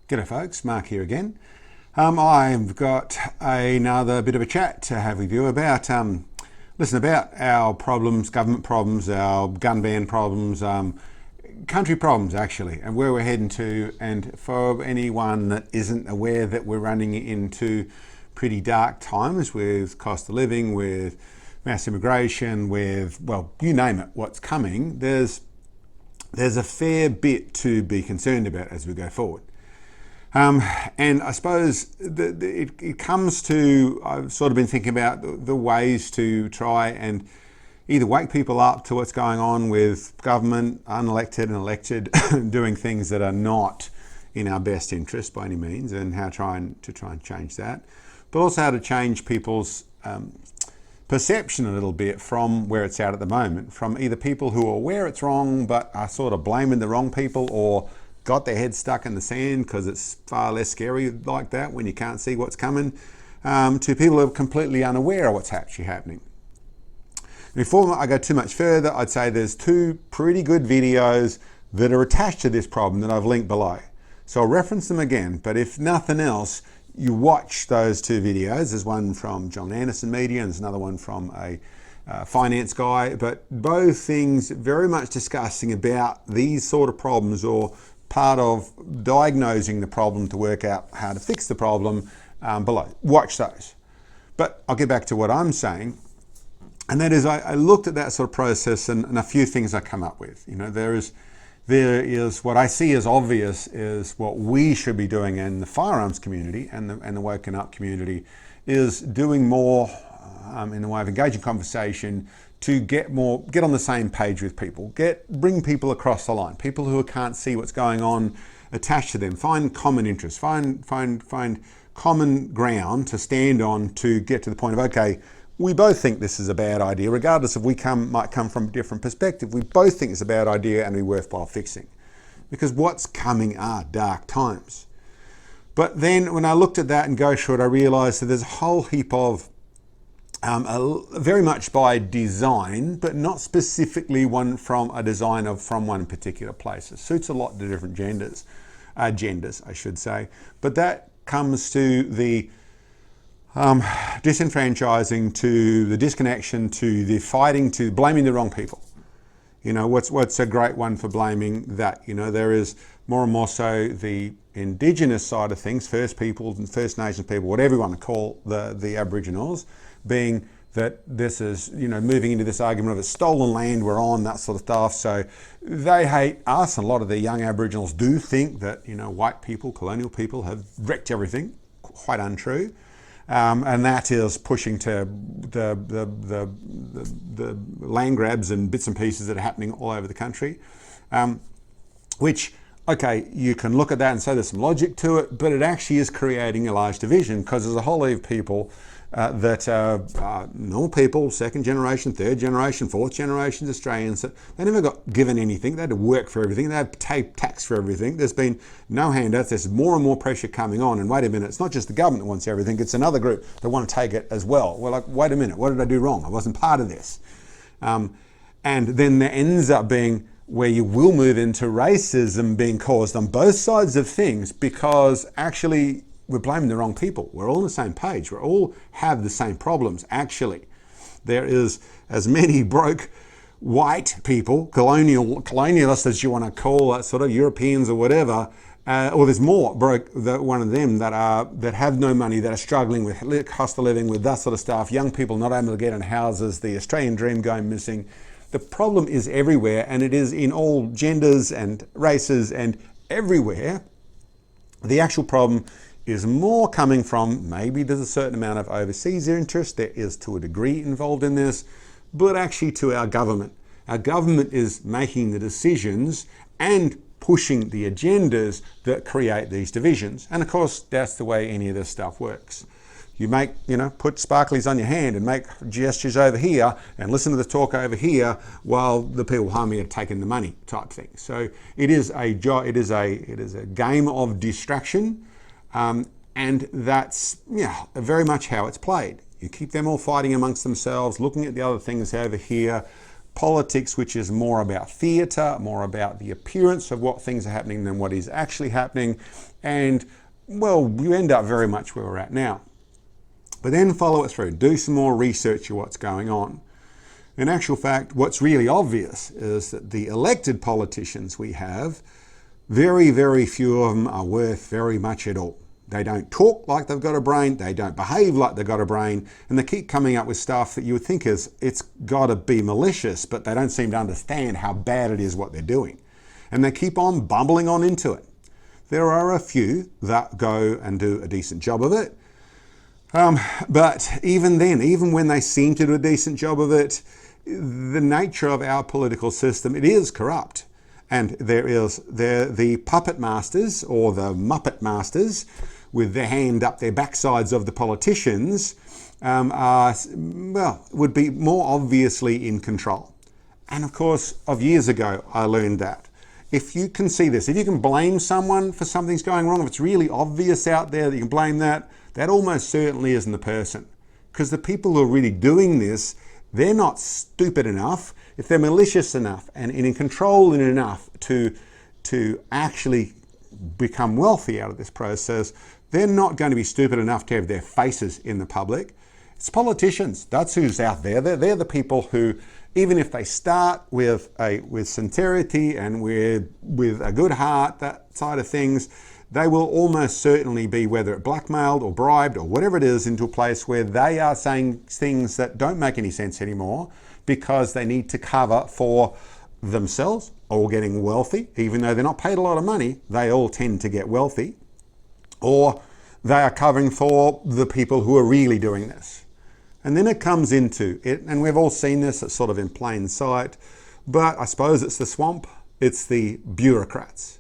G'day folks, Mark here again. I've got another bit of a chat to have with you about, about our problems, government problems, our gun ban problems, country problems actually, and where we're heading to. And for anyone that isn't aware that we're running into pretty dark times with cost of living, with mass immigration, with, well, you name it, what's coming, there's a fair bit to be concerned about as we go forward. And I suppose it comes to, I've sort of been thinking about the ways to try and either wake people up to what's going on with government, unelected and elected, doing things that are not in our best interest by any means, and how to try and change that, but also how to change people's perception a little bit from where it's at the moment, from either people who are aware it's wrong but are sort of blaming the wrong people, or got their head stuck in the sand because it's far less scary like that when you can't see what's coming, to people who are completely unaware of what's actually happening. Before I go too much further, I'd say there's two pretty good videos that are attached to this problem that I've linked below. So I'll reference them again, but if nothing else, you watch those two videos. There's one from John Anderson Media and there's another one from a finance guy, but both things very much discussing about these sort of problems, or part of diagnosing the problem to work out how to fix the problem below. Watch those. But I'll get back to what I'm saying. And that is, I looked at that sort of process and a few things I come up with. You know, there is what I see as obvious is what we should be doing in the firearms community and the woken up community is doing more in the way of engaging conversation to get on the same page with people, bring people across the line, people who can't see what's going on, attached to them, find common interests, find common ground to stand on to get to the point of, okay, we both think this is a bad idea, regardless if we might come from a different perspective. We both think it's a bad idea and be worthwhile fixing, because what's coming are dark times. But then when I looked at that and go through it, I realized that there's a whole heap of very much by design, but not specifically from one particular place. It suits a lot of different genders, I should say. But that comes to the disenfranchising, to the disconnection, to the fighting, to blaming the wrong people. You know, what's a great one for blaming that? You know, there is more and more so the indigenous side of things, First Peoples and First Nations people, whatever you want to call the Aboriginals, being that this is, you know, moving into this argument of it's stolen land we're on, that sort of stuff. So they hate us, and a lot of the young Aboriginals do think that, you know, white people, colonial people have wrecked everything. Quite untrue. And that is pushing to the land grabs and bits and pieces that are happening all over the country, which, okay, you can look at that and say there's some logic to it, but it actually is creating a large division, because there's a whole heap of people that are normal people, second generation, third generation, fourth generation Australians, that they never got given anything. They had to work for everything. They had to pay tax for everything. There's been no handouts. There's more and more pressure coming on. And wait a minute, it's not just the government that wants everything. It's another group that want to take it as well. We're like, wait a minute, what did I do wrong? I wasn't part of this. And then there ends up being where you will move into racism being caused on both sides of things, because actually we're blaming the wrong people. We're all on the same page. We all have the same problems, actually. There is as many broke white people, colonialists as you want to call it, sort of Europeans or whatever, or there's more broke, one of them that have no money, that are struggling with cost of living, with that sort of stuff, young people not able to get in houses, the Australian dream going missing. The problem is everywhere, and it is in all genders and races and everywhere. The actual problem is more coming from, maybe there's a certain amount of overseas interest, there is to a degree involved in this, but actually to our government. Our government is making the decisions and pushing the agendas that create these divisions. And of course, that's the way any of this stuff works. You put sparklies on your hand and make gestures over here and listen to the talk over here while the people behind me are taking the money, type thing. So it is a game of distraction. And that's very much how it's played. You keep them all fighting amongst themselves, looking at the other things over here, politics which is more about theatre, more about the appearance of what things are happening than what is actually happening. And, well, you end up very much where we're at now. But then follow it through. Do some more research of what's going on. In actual fact, what's really obvious is that the elected politicians we have, very, very few of them are worth very much at all. They don't talk like they've got a brain, they don't behave like they've got a brain, and they keep coming up with stuff that you would think it's got to be malicious, but they don't seem to understand how bad it is what they're doing. And they keep on bumbling on into it. There are a few that go and do a decent job of it. But even then, even when they seem to do a decent job of it, the nature of our political system, it is corrupt. And there the puppet masters or the Muppet masters with their hand up their backsides of the politicians would be more obviously in control. And of course, of years ago, I learned that. If you can see this, if you can blame someone for something's going wrong, if it's really obvious out there that you can blame that, that almost certainly isn't the person. Because the people who are really doing this, they're not stupid enough, if they're malicious enough and in control enough to actually become wealthy out of this process, they're not going to be stupid enough to have their faces in the public. It's politicians. That's who's out there. They're the people who, even if they start with sincerity and with a good heart, that side of things, they will almost certainly be, whether it blackmailed or bribed or whatever it is, into a place where they are saying things that don't make any sense anymore because they need to cover for themselves or getting wealthy. Even though they're not paid a lot of money, they all tend to get wealthy. Or they are covering for the people who are really doing this. And then it comes into it, and we've all seen this, it's sort of in plain sight, but I suppose it's the swamp, it's the bureaucrats.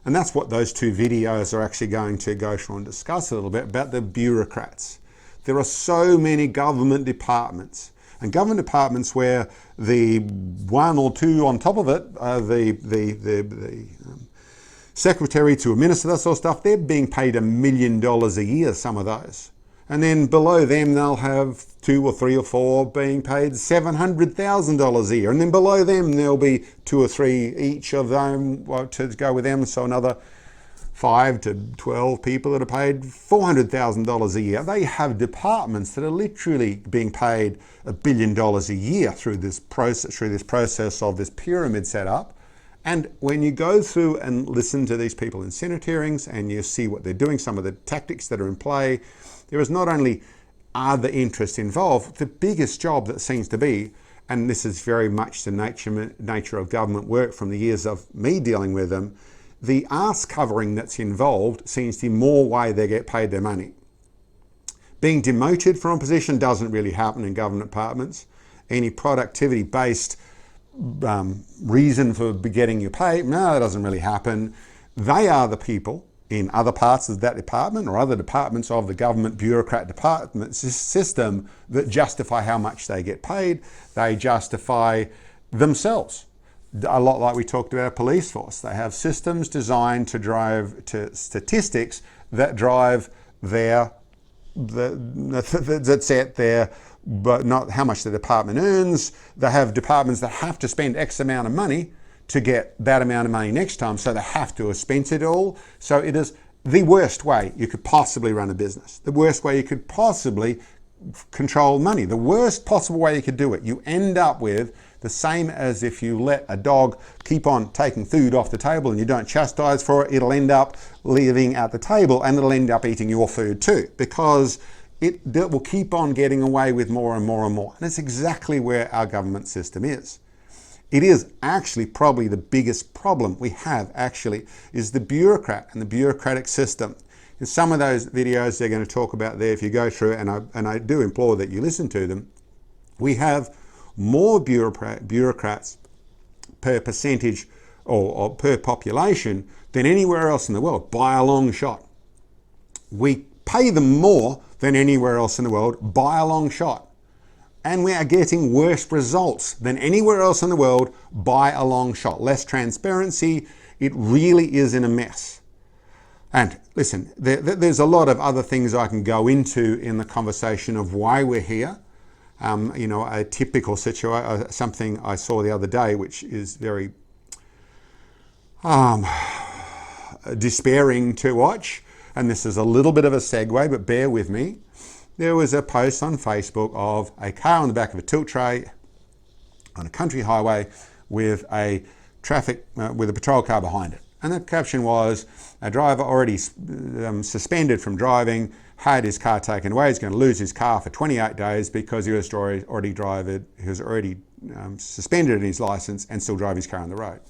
And that's what those two videos are actually going to go through and discuss a little bit about the bureaucrats. There are so many government departments, and government departments where the one or two on top of it, the secretary to administer that sort of stuff, they're being paid $1 million a year, some of those. And then below them, they'll have 2 or 3 or 4 being paid $700,000 a year. And then below them, there'll be 2 or 3 each of them to go with them. So another 5 to 12 people that are paid $400,000 a year. They have departments that are literally being paid $1 billion a year through this process of this pyramid setup. And when you go through and listen to these people in Senate hearings and you see what they're doing, some of the tactics that are in play, there is not only other interests involved, the biggest job that seems to be, and this is very much the nature of government work from the years of me dealing with them, the arse covering that's involved seems to be more way they get paid their money. Being demoted from a position doesn't really happen in government departments. Any productivity-based reason for getting your pay, no, that doesn't really happen. They are the people in other parts of that department or other departments of the government bureaucrat department system that justify how much they get paid. They justify themselves. A lot like we talked about police force. They have systems designed to drive to statistics that drive that set their, but not how much the department earns. They have departments that have to spend X amount of money to get that amount of money next time, so they have to expense it all. So it is the worst way you could possibly run a business, the worst way you could possibly control money, the worst possible way you could do it. You end up with the same as if you let a dog keep on taking food off the table and you don't chastise for it, it'll end up leaving at the table and it'll end up eating your food too, because it will keep on getting away with more and more and more. And that's exactly where our government system is. It is actually probably the biggest problem we have actually is the bureaucrat and the bureaucratic system. In some of those videos they're going to talk about there, if you go through, and I do implore that you listen to them, we have more bureaucrats per percentage or per population than anywhere else in the world by a long shot. We pay them more than anywhere else in the world by a long shot. And we are getting worse results than anywhere else in the world by a long shot. Less transparency. It really is in a mess. And listen, there's a lot of other things I can go into in the conversation of why we're here. A typical situation, something I saw the other day, which is very despairing to watch. And this is a little bit of a segue, but bear with me. There was a post on Facebook of a car on the back of a tilt tray on a country highway with a patrol car behind it. And the caption was, a driver already suspended from driving, had his car taken away. He's going to lose his car for 28 days because he was already suspended in his license and still drive his car on the road.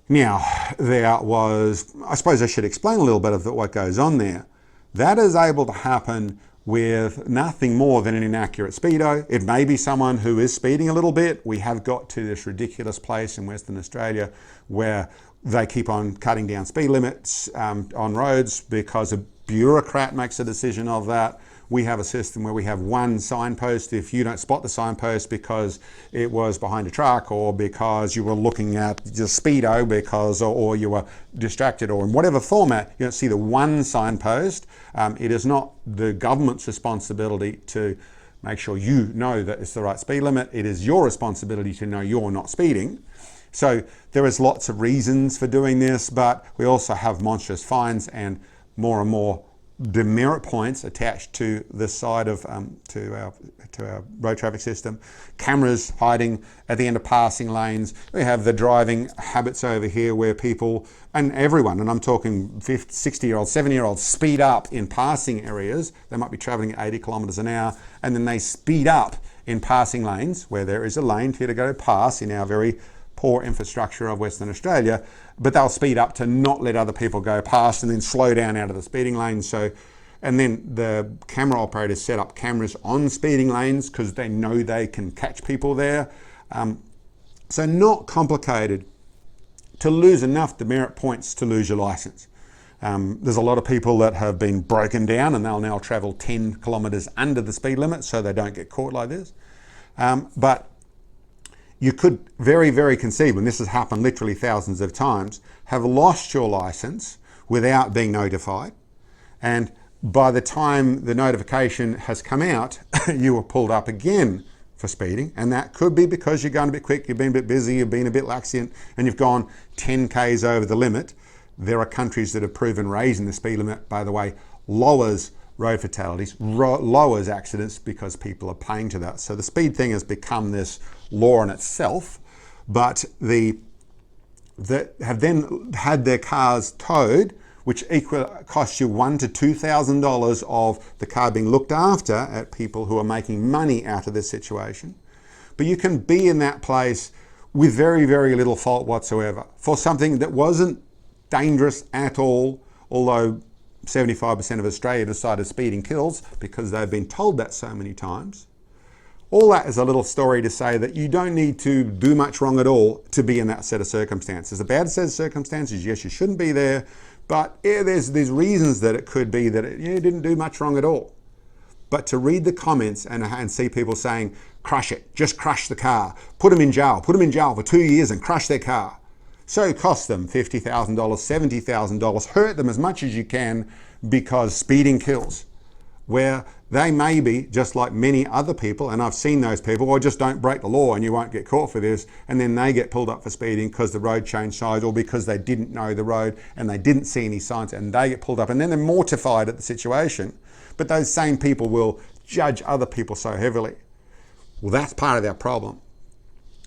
Now, I suppose I should explain a little bit of what goes on there. That is able to happen with nothing more than an inaccurate speedo. It may be someone who is speeding a little bit. We have got to this ridiculous place in Western Australia where they keep on cutting down speed limits on roads because a bureaucrat makes a decision of that. We have a system where we have one signpost. If you don't spot the signpost because it was behind a truck or because you were looking at the speedo or you were distracted or in whatever format, you don't see the one signpost. It is not the government's responsibility to make sure you know that it's the right speed limit. It is your responsibility to know you're not speeding. So there is lots of reasons for doing this, but we also have monstrous fines and more demerit points attached to this side of to our road traffic system. Cameras hiding at the end of passing lanes. We have the driving habits over here where people and everyone, and I'm talking 50, 60-year-olds, 70-year-olds, speed up in passing areas. They might be traveling at 80 kilometers an hour, and then they speed up in passing lanes where there is a lane for you to go past in our very poor infrastructure of Western Australia, but they'll speed up to not let other people go past and then slow down out of the speeding lane. And then the camera operators set up cameras on speeding lanes because they know they can catch people there. So not complicated to lose enough demerit points to lose your license. There's a lot of people that have been broken down and they'll now travel 10 kilometers under the speed limit so they don't get caught like this. But you could very, very conceive, and this has happened literally thousands of times, have lost your license without being notified. And by the time the notification has come out, you were pulled up again for speeding. And that could be because you're going a bit quick, you've been a bit busy, you've been a bit laxant, and you've gone 10 Ks over the limit. There are countries that have proven raising the speed limit, by the way, lowers road fatalities, lowers accidents because people are paying to that. So the speed thing has become this law in itself, but that have then had their cars towed, which costs you $1,000 to $2,000 of the car being looked after at people who are making money out of this situation. But you can be in that place with very, very little fault whatsoever for something that wasn't dangerous at all, although 75% of Australia decided speeding kills because they've been told that so many times. All that is a little story to say that you don't need to do much wrong at all to be in that set of circumstances. A bad set of circumstances, yes, you shouldn't be there, but there's reasons that it could be that you didn't do much wrong at all. But to read the comments and see people saying, crush it, just crush the car, put them in jail for 2 years and crush their car. So cost them $50,000, $70,000, hurt them as much as you can because speeding kills. Where they may be, just like many other people, and I've seen those people, or just don't break the law and you won't get caught for this, and then they get pulled up for speeding because the road changed sides or because they didn't know the road and they didn't see any signs and they get pulled up and then they're mortified at the situation. But those same people will judge other people so heavily. Well, that's part of our problem.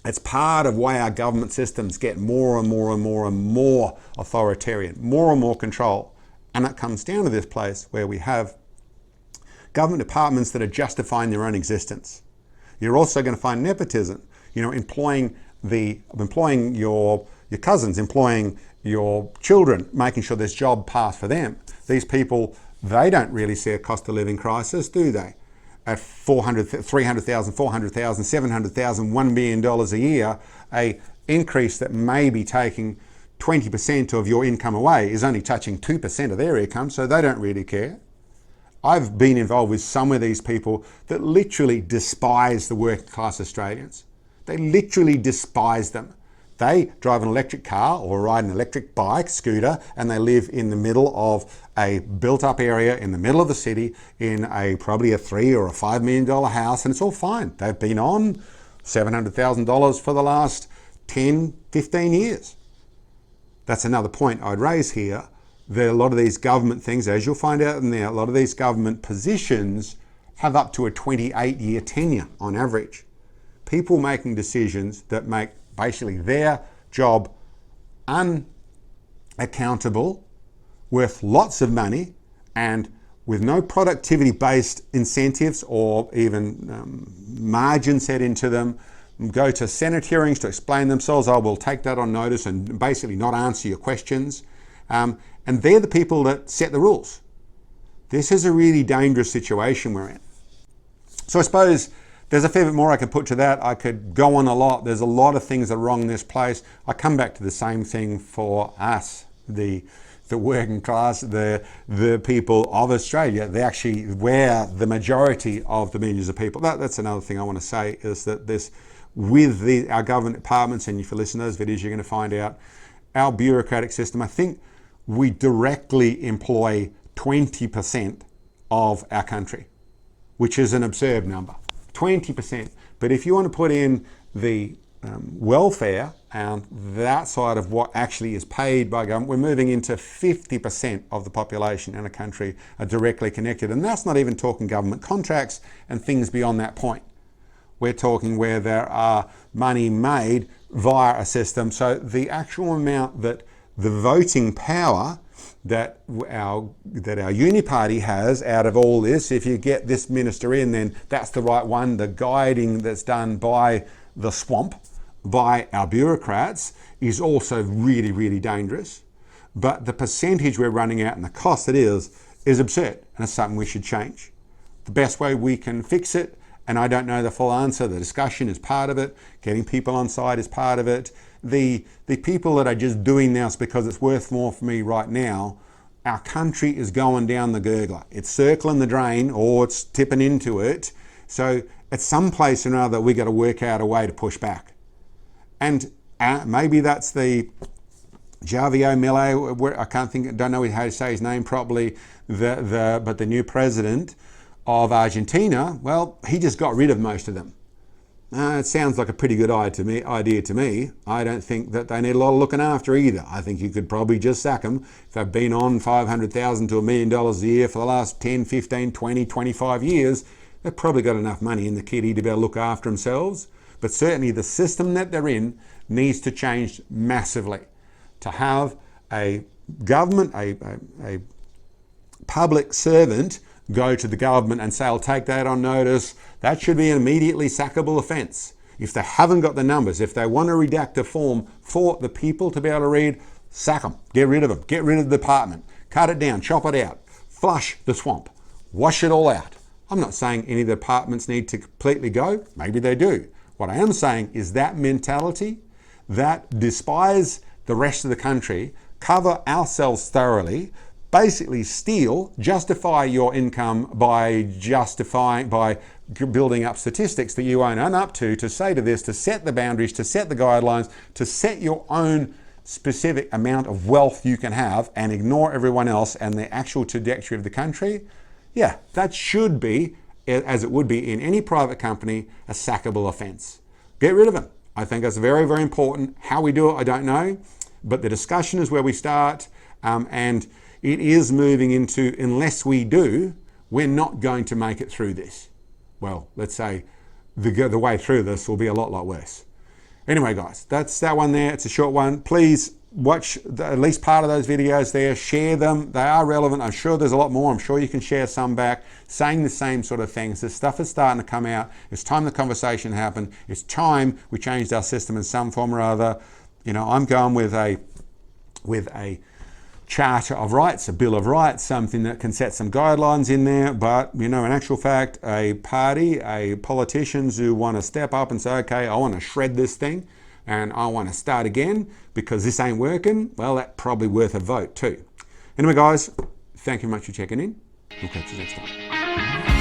It's part of why our government systems get more and more authoritarian, more and more control. And it comes down to this place where we have government departments that are justifying their own existence. You're also going to find nepotism, employing your cousins, employing your children, making sure there's job paths for them. These people, they don't really see a cost of living crisis, do they? At $300,000, $400,000, $700,000, $1 million a year, a increase that may be taking 20% of your income away is only touching 2% of their income, so they don't really care. I've been involved with some of these people that literally despise the working class Australians. They literally despise them They drive an electric car or ride an electric bike, scooter, and they live in the middle of a built-up area in the middle of the city in probably a $3 or $5 million house, and it's all fine. They've been on $700,000 for the last 10, 15 years. That's another point I'd raise here. A lot of these government things, as you'll find out in there, a lot of these government positions have up to a 28-year tenure on average. People making decisions that make basically their job unaccountable, worth lots of money, and with no productivity-based incentives or even margin set into them, go to Senate hearings to explain themselves. I will take that on notice and basically not answer your questions. And they're the people that set the rules. This is a really dangerous situation we're in. So I suppose there's a fair bit more I could put to that. I could go on a lot. There's a lot of things that are wrong in this place. I come back to the same thing for us, the working class, the people of Australia. We're the majority of the millions of people. That's another thing I want to say, is that this, with our government departments, and if you listen to those videos, you're going to find out our bureaucratic system. I think we directly employ 20% of our country, which is an absurd number, 20%. But if you want to put in the welfare and that side of what actually is paid by government, we're moving into 50% of the population in a country are directly connected. And that's not even talking government contracts and things beyond that point. We're talking where there are money made via a system. So the actual amount that the voting power that our uni party has out of all this, if you get this minister in, then that's the right one. The guiding that's done by the swamp, by our bureaucrats, is also really, really dangerous. But the percentage we're running out and the cost it is absurd, and it's something we should change. The best way we can fix it, and I don't know the full answer, the discussion is part of it, getting people on side is part of it. The people that are just doing this because it's worth more for me right now, our country is going down the gurgler. It's circling the drain or it's tipping into it. So at some place or another, we got to work out a way to push back. And maybe that's the Javier Milei, don't know how to say his name properly, but the new president of Argentina, well, he just got rid of most of them. It sounds like a pretty good idea to me. I don't think that they need a lot of looking after either. I think you could probably just sack them. If they've been on $500,000 to $1 million a year for the last 10, 15, 20, 25 years, they've probably got enough money in the kitty to be able to look after themselves. But certainly the system that they're in needs to change massively. To have a government, a public servant go to the government and say, I'll take that on notice, that should be an immediately sackable offence. If they haven't got the numbers, if they want to redact a form for the people to be able to read, sack them, get rid of them, get rid of the department, cut it down, chop it out, flush the swamp, wash it all out. I'm not saying any of the departments need to completely go, maybe they do. What I am saying is that mentality, that despise the rest of the country, cover ourselves thoroughly, basically justify your income by building up statistics that you won't own up to say to this, to set the boundaries, to set the guidelines, to set your own specific amount of wealth you can have and ignore everyone else and the actual trajectory of the country. Yeah, that should be, as it would be in any private company, a sackable offence. Get rid of them. I think that's very, very important. How we do it, I don't know, but the discussion is where we start, and it is moving into, unless we do, we're not going to make it through this. Well, let's say the way through this will be a lot worse. Anyway, guys, that's that one there. It's a short one. Please watch at least part of those videos there. Share them. They are relevant. I'm sure there's a lot more. I'm sure you can share some back saying the same sort of things. This stuff is starting to come out. It's time the conversation happened. It's time we changed our system in some form or other. You know, I'm going with a Charter of Rights, a Bill of Rights, something that can set some guidelines in there. But, you know, in actual fact, politicians who want to step up and say, okay, I want to shred this thing and I want to start again because this ain't working, well, that's probably worth a vote too. Anyway, guys, thank you very much for checking in. We'll catch you next time.